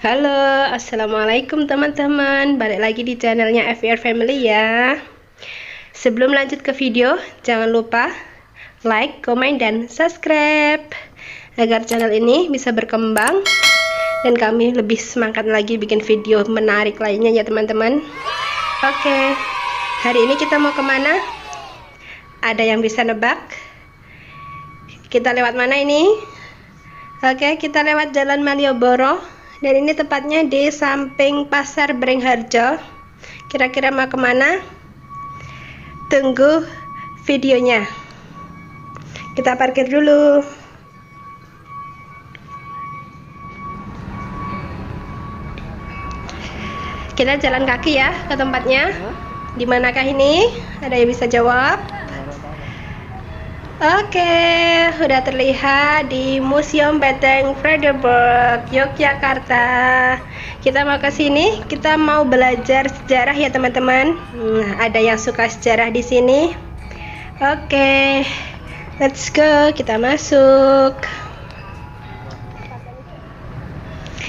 Halo, assalamualaikum teman-teman. Balik lagi di channelnya FVR Family ya. Sebelum lanjut ke video, jangan lupa like, komen, dan subscribe agar channel ini bisa berkembang dan kami lebih semangat lagi bikin video menarik lainnya ya teman-teman. Oke, hari ini kita mau kemana? Ada yang bisa nebak? Kita lewat mana ini? Oke, kita lewat Jalan Malioboro. Dan ini tepatnya di samping Pasar Beringharjo. Kira-kira mau kemana? Tunggu videonya. Kita parkir dulu. Kita jalan kaki ya ke tempatnya. Di manakah ini? Ada yang bisa jawab? Oke, udah terlihat di Museum Beteng Frederiksberg, Yogyakarta. Kita mau ke sini, kita mau belajar sejarah ya teman-teman. Ada yang suka sejarah di sini. Oke, let's go, kita masuk.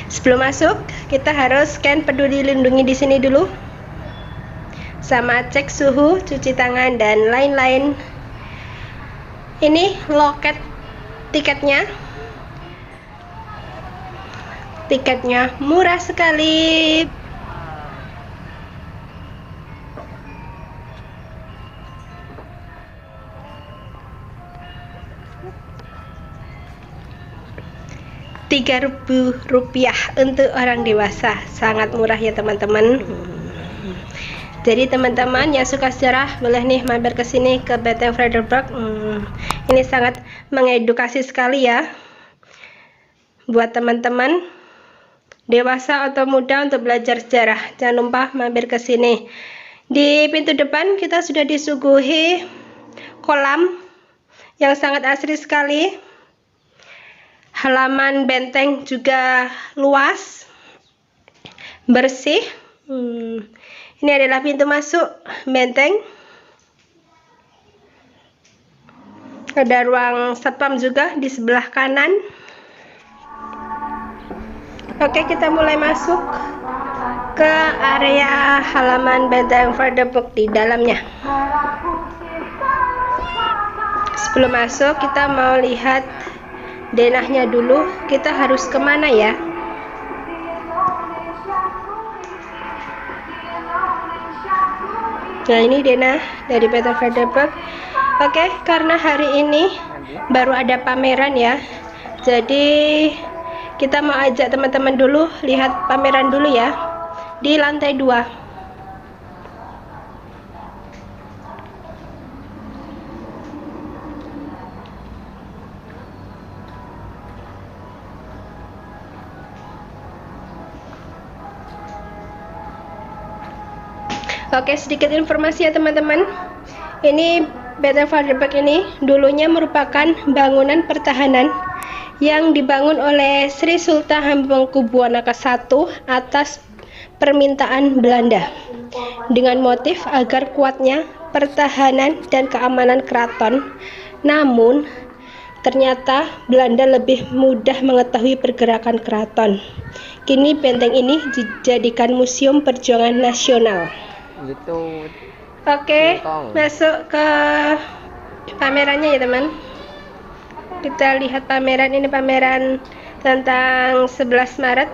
Sebelum masuk, kita harus scan peduli lindungi di sini dulu, sama cek suhu, cuci tangan dan lain-lain. Ini loket tiketnya. Tiketnya murah sekali. Rp3.000 untuk orang dewasa. Sangat murah ya teman-teman. Jadi teman-teman yang suka sejarah boleh nih mampir ke sini ke Beteng Frederiksberg. Ini sangat mengedukasi sekali ya buat teman-teman dewasa atau muda untuk belajar sejarah. Jangan lupa mampir ke sini. Di pintu depan kita sudah disuguhi kolam yang sangat asri sekali. Halaman benteng juga luas, bersih. Ini adalah pintu masuk benteng. Ada ruang satpam juga di sebelah kanan. Oke, kita mulai masuk ke area halaman Beteng Frederiksberg di dalamnya. Sebelum masuk, kita mau lihat denahnya dulu. Kita harus kemana ya? Nah, ini denah dari Beteng Frederiksberg. Oke, karena hari ini baru ada pameran ya, jadi kita mau ajak teman-teman dulu lihat pameran dulu ya di lantai 2. Oke, sedikit informasi ya teman-teman. Ini Beteng Frederiksberg ini dulunya merupakan bangunan pertahanan yang dibangun oleh Sri Sultan Hamengkubuwono I atas permintaan Belanda dengan motif agar kuatnya pertahanan dan keamanan keraton. Namun ternyata Belanda lebih mudah mengetahui pergerakan keraton. Kini benteng ini dijadikan Museum Perjuangan Nasional. Gitu. Oke, masuk ke pamerannya ya teman. Kita lihat pameran ini, pameran tentang 11 Maret.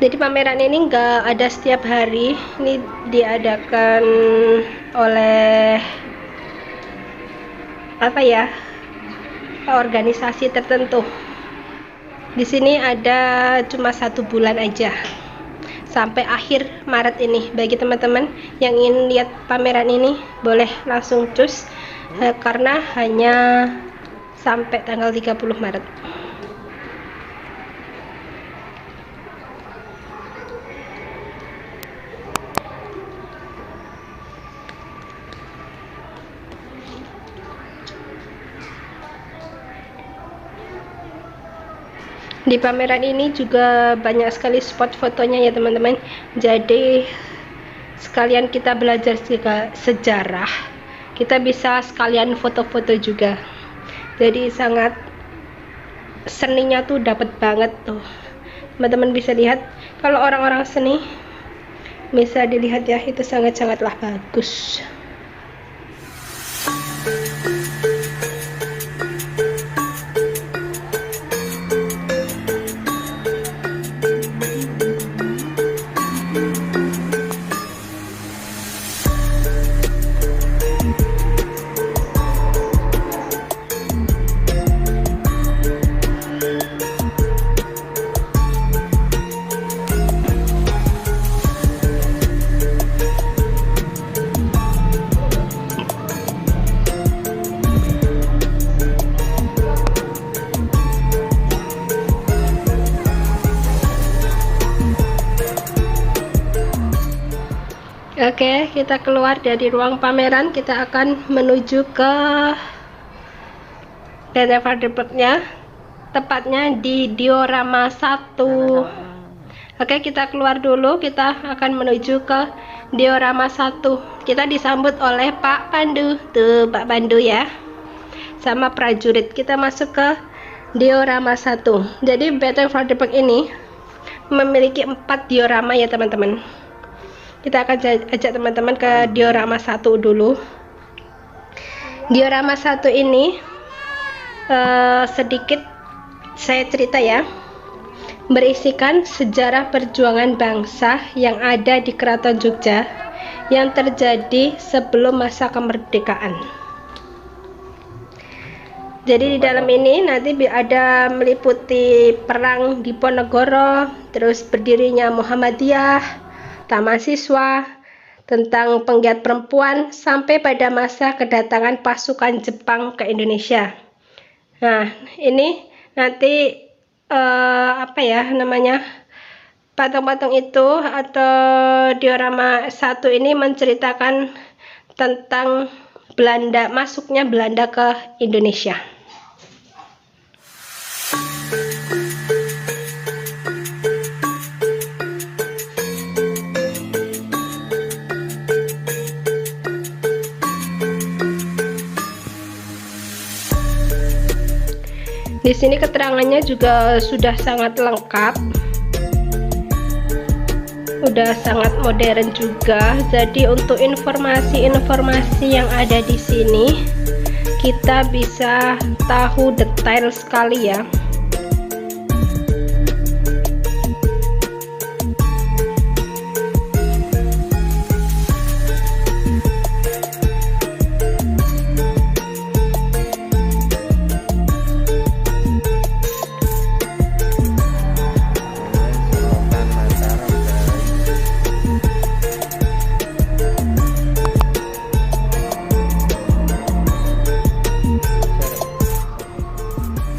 Jadi pameran ini enggak ada setiap hari. Ini diadakan oleh apa ya, organisasi tertentu. Di sini ada cuma 1 bulan aja, sampai akhir Maret ini. Bagi teman-teman yang ingin lihat pameran ini boleh langsung cus, karena hanya sampai tanggal 30 Maret. Di pameran ini juga banyak sekali spot fotonya ya teman-teman. Jadi sekalian kita belajar sejarah, kita bisa sekalian foto-foto juga. Jadi sangat seninya tuh dapat banget tuh. Teman-teman bisa lihat, kalau orang-orang seni bisa dilihat ya, itu sangat-sangatlah bagus. Oke, kita keluar dari ruang pameran, kita akan menuju ke PT Vardeberg-nya, tepatnya di diorama 1. Oke, kita keluar dulu, kita akan menuju ke diorama 1. Kita disambut oleh Pak Pandu, tuh Pak Pandu ya, sama prajurit. Kita masuk ke diorama 1. Jadi PT Vardeberg ini memiliki 4 diorama ya teman-teman. Kita akan ajak teman-teman ke diorama 1 dulu. Diorama 1 ini sedikit saya cerita ya, berisikan sejarah perjuangan bangsa yang ada di Keraton Jogja yang terjadi sebelum masa kemerdekaan. Jadi di dalam ini nanti ada meliputi perang Diponegoro, terus berdirinya Muhammadiyah, Taman Siswa, tentang penggiat perempuan, sampai pada masa kedatangan pasukan Jepang ke Indonesia. Nah, ini nanti apa ya namanya, patung-patung itu atau diorama 1 ini menceritakan tentang Belanda, masuknya Belanda ke Indonesia. Di sini keterangannya juga sudah sangat lengkap, udah sangat modern juga. Jadi untuk informasi-informasi yang ada di sini kita bisa tahu detail sekali ya.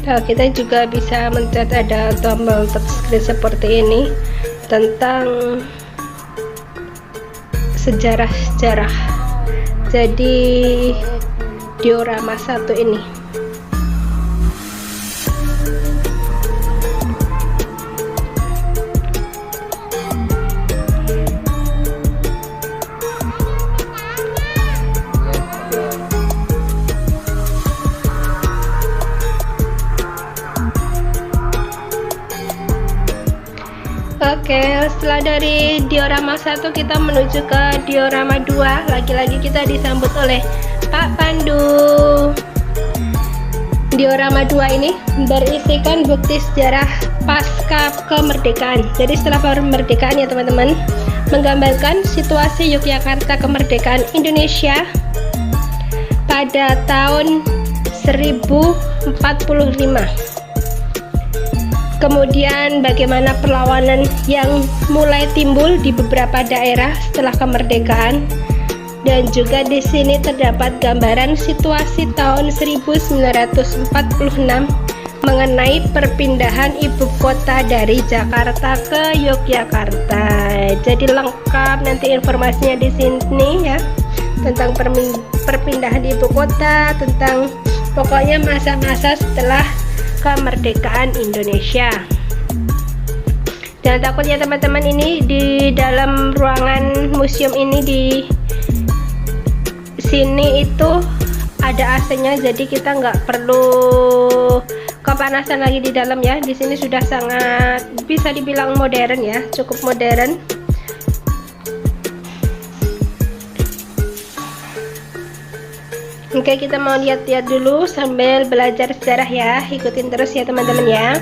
Nah, kita juga bisa mencet, ada tombol touchscreen seperti ini tentang sejarah-sejarah. Jadi diorama 1 ini. Oke, setelah dari diorama 1 kita menuju ke diorama 2. Lagi-lagi kita disambut oleh Pak Pandu. Diorama 2 ini berisikan bukti sejarah pasca kemerdekaan. Jadi setelah kemerdekaan ya teman-teman, menggambarkan situasi Yogyakarta kemerdekaan Indonesia pada tahun 1045. Kemudian bagaimana perlawanan yang mulai timbul di beberapa daerah setelah kemerdekaan, dan juga di sini terdapat gambaran situasi tahun 1946 mengenai perpindahan ibu kota dari Jakarta ke Yogyakarta. Jadi lengkap nanti informasinya di sini ya, tentang perpindahan ibu kota, tentang pokoknya masa-masa setelah kemerdekaan Indonesia. Dan takutnya teman-teman, ini di dalam ruangan museum ini di sini itu ada AC-nya, jadi kita nggak perlu kepanasan lagi di dalam ya. Di sini sudah sangat bisa dibilang modern ya, cukup modern. Oke, kita mau lihat-lihat dulu sambil belajar sejarah ya. Ikutin terus ya teman-teman ya.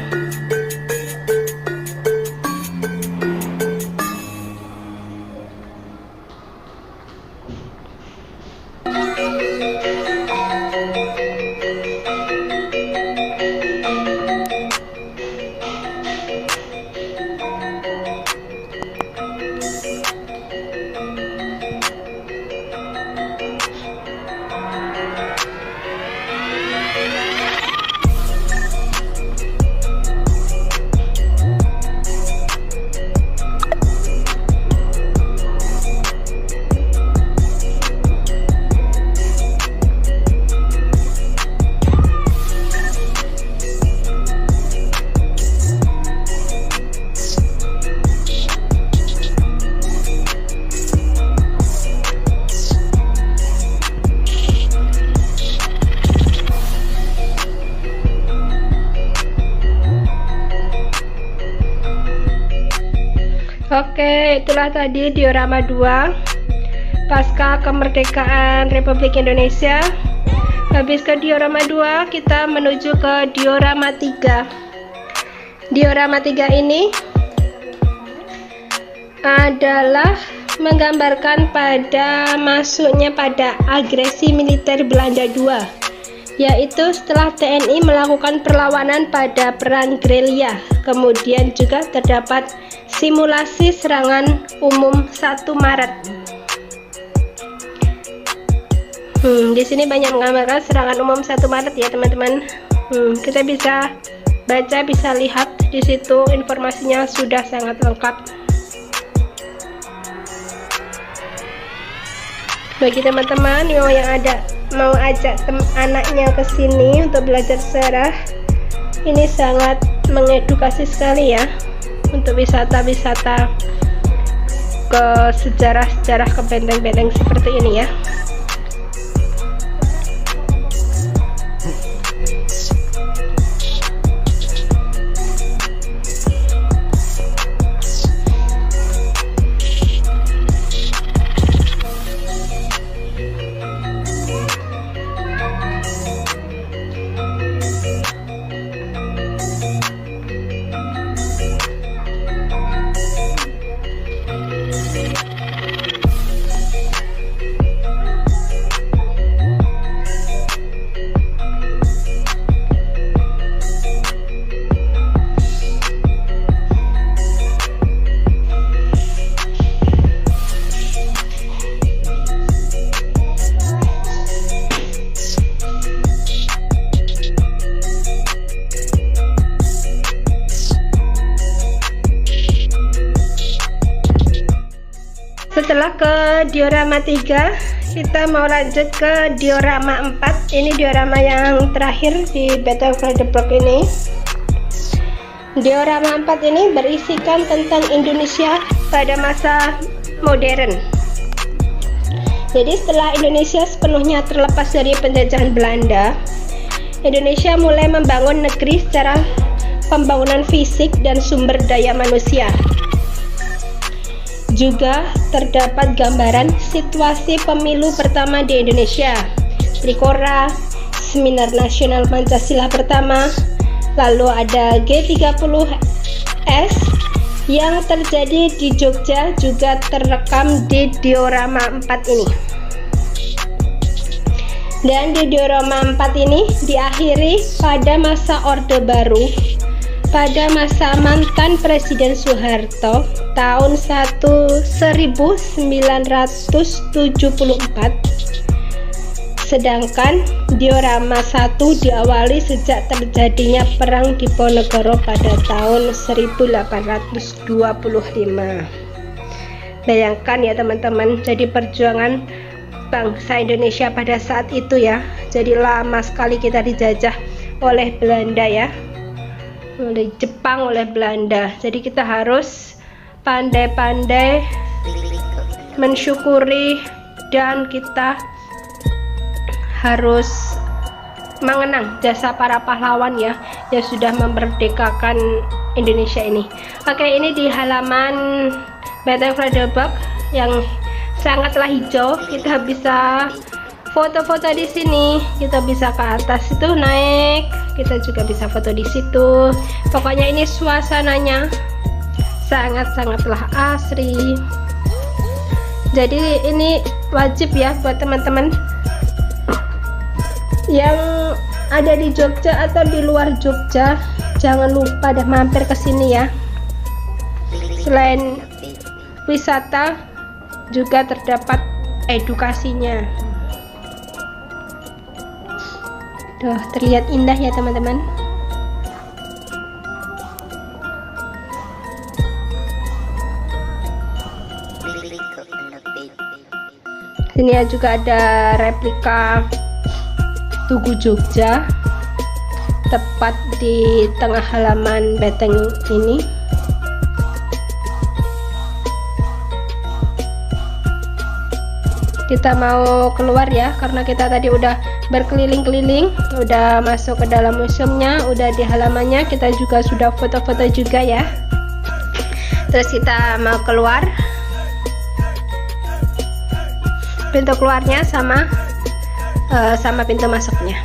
Oke, itulah tadi diorama 2 pasca kemerdekaan Republik Indonesia. Habis ke diorama 2, kita menuju ke diorama 3. Diorama 3 ini adalah menggambarkan pada masuknya pada agresi militer Belanda II, yaitu setelah TNI melakukan perlawanan pada perang gerilya. Kemudian juga terdapat simulasi serangan umum 1 Maret. Di sini banyak menggambarkan serangan umum 1 Maret ya teman-teman. Kita bisa baca, bisa lihat di situ, informasinya sudah sangat lengkap. Bagi teman-teman yang mau ajak anaknya ke sini untuk belajar sejarah, ini sangat mengedukasi sekali ya, untuk wisata-wisata ke sejarah-sejarah, ke benteng-benteng seperti ini ya. Setelah ke diorama 3, kita mau lanjut ke diorama 4. Ini diorama yang terakhir di Battlefield the Block ini. Diorama 4 ini berisikan tentang Indonesia pada masa modern. Jadi setelah Indonesia sepenuhnya terlepas dari penjajahan Belanda, Indonesia mulai membangun negeri secara pembangunan fisik dan sumber daya manusia. Juga terdapat gambaran situasi pemilu pertama di Indonesia, Trikora, Seminar Nasional Pancasila pertama, lalu ada G30S yang terjadi di Jogja, juga terekam di diorama 4 ini. Dan di diorama 4 ini diakhiri pada masa Orde Baru, pada masa mantan Presiden Soeharto tahun 1974, sedangkan diorama 1 diawali sejak terjadinya Perang Diponegoro pada tahun 1825. Bayangkan ya teman-teman, jadi perjuangan bangsa Indonesia pada saat itu ya, jadi lama sekali kita dijajah oleh Belanda ya, oleh Jepang, oleh Belanda. Jadi kita harus pandai-pandai mensyukuri dan kita harus mengenang jasa para pahlawan ya yang sudah memerdekakan Indonesia ini. Oke, ini di halaman Benteng Friedeburg yang sangatlah hijau. Kita bisa foto-foto di sini, kita bisa ke atas itu naik, kita juga bisa foto di situ. Pokoknya ini suasananya sangat-sangatlah asri. Jadi ini wajib ya buat teman-teman yang ada di Jogja atau di luar Jogja, jangan lupa deh mampir ke sini ya. Selain wisata juga terdapat edukasinya. Tuh, terlihat indah ya teman-teman. Sini ya juga ada replika Tugu Jogja, tepat di tengah halaman benteng ini. Kita mau keluar ya, karena kita tadi udah berkeliling-keliling, udah masuk ke dalam museumnya, udah di halamannya, kita juga sudah foto-foto juga ya. Terus kita mau keluar, pintu keluarnya sama pintu masuknya.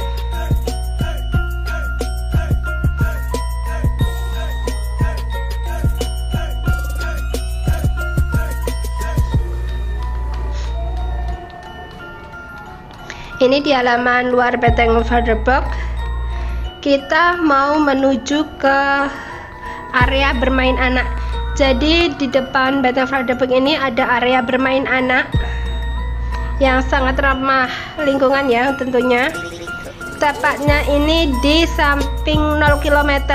Ini di halaman luar Benteng Friedeburg. Kita mau menuju ke area bermain anak. Jadi di depan Benteng Friedeburg ini ada area bermain anak yang sangat ramah lingkungan ya tentunya. Tepatnya ini di samping 0 km.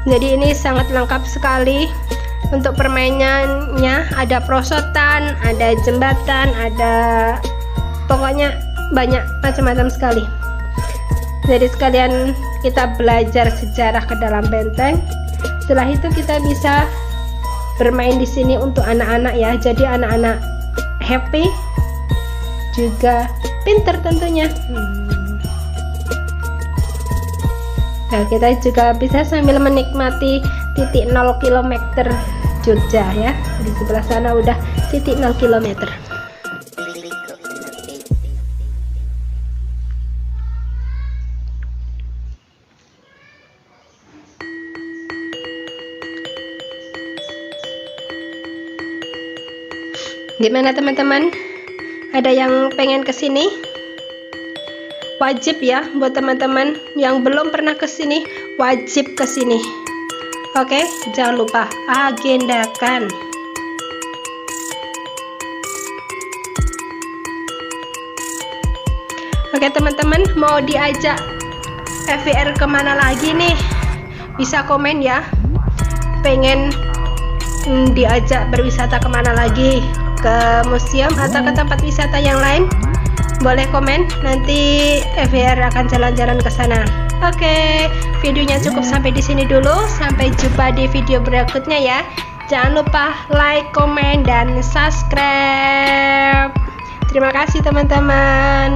Jadi ini sangat lengkap sekali untuk permainannya. Ada perosotan, ada jembatan, ada pokoknya banyak macam-macam sekali. Jadi sekalian kita belajar sejarah ke dalam benteng. Setelah itu kita bisa bermain di sini untuk anak-anak ya. Jadi anak-anak happy juga pinter tentunya. Nah, kita juga bisa sambil menikmati titik 0 km Jogja ya. Di sebelah sana udah titik 0 km. Gimana teman-teman? Ada yang pengen kesini? Wajib ya buat teman-teman yang belum pernah kesini, wajib kesini. Oke, jangan lupa agendakan. Oke teman-teman, mau diajak FVR kemana lagi nih? Bisa komen ya. Pengen diajak berwisata kemana lagi? Ke museum atau ke tempat wisata yang lain? Boleh komen, nanti FVR akan jalan-jalan ke sana. Oke, videonya cukup sampai di sini dulu. Sampai jumpa di video berikutnya ya. Jangan lupa like, komen, dan subscribe. Terima kasih teman-teman.